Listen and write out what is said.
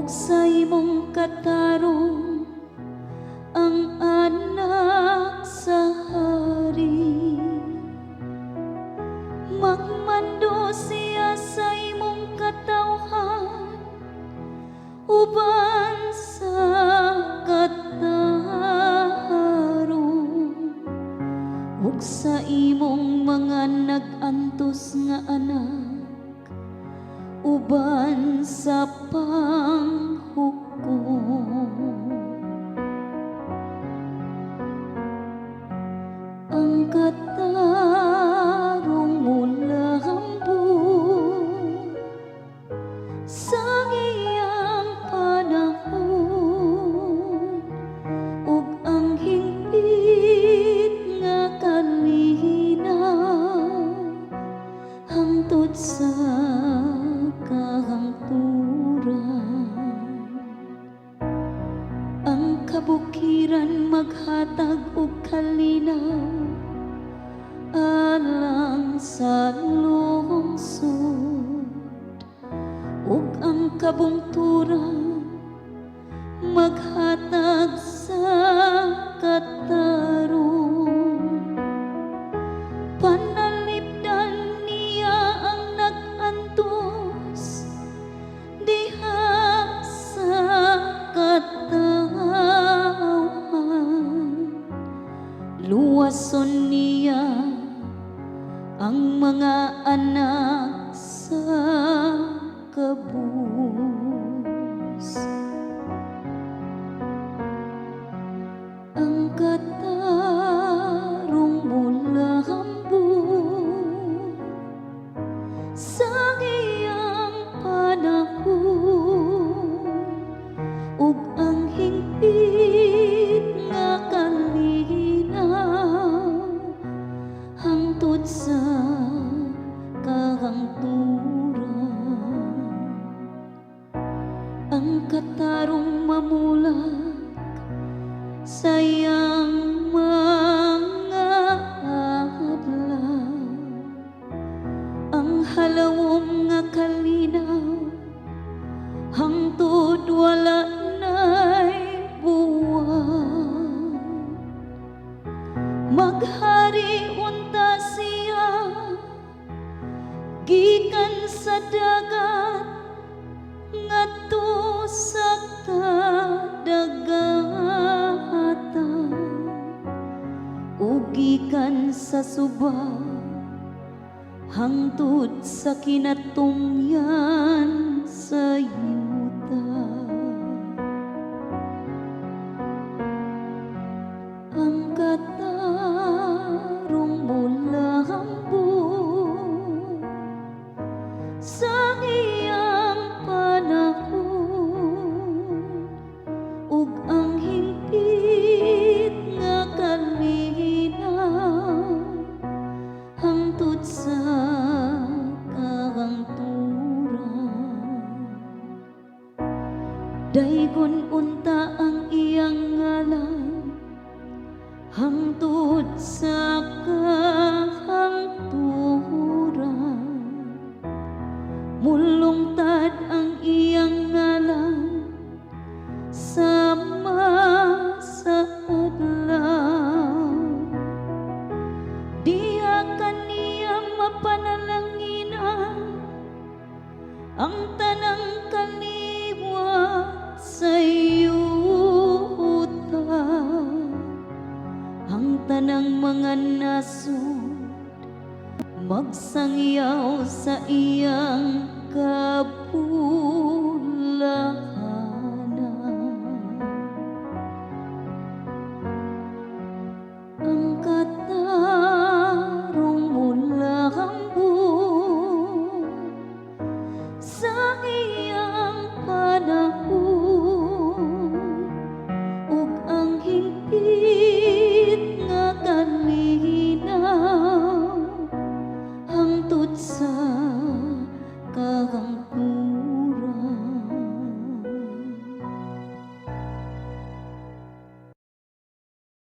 sa imong katarong ang anak sa hari. Magmando siya sa imong katawhan uban sa katarong, ug sa imong mga nag-antos nga anak uban sa panghukom. Ang katarong mula hambog sa iyang panahon, ug ang hingpit nga kalinaw hangtod sa kahangturan. Ang kabukiran maghatag og kalinaw alang sa lungsod, ug ang kabungturan maghatag sa katarong. Panalipdan niya ang nag-antos diha sa katawhan, luwason niya ang mga anak sa kabus. Ang katarong mula hambog sa iyang panahon, ug ang hingpit nga kalinaw hangtod sa kahangturan. Ang katarong mamulag sa iyang mga adlaw, ang halawom nga kalinaw hangtod wala na'y buwan. Maghari unta siya gikan sa dagat ngadto sa kadagatan, ug gikan sa suba hangtod sa kinatumyan sa yuta. Ang katarong mula hambog sa iyang panahon, ug ang hingpit nga kalinaw hangtod sa kahangturan. Daygon unta ang iyang ngalan hangtod sa kahangturan. Mulungtad ang iyang ngalan sama sa adlaw. Diha kaniya mapanalanginan ang tanang kaliwat sa yuta. Ang tanang mga nasod magsangyaw sa iyang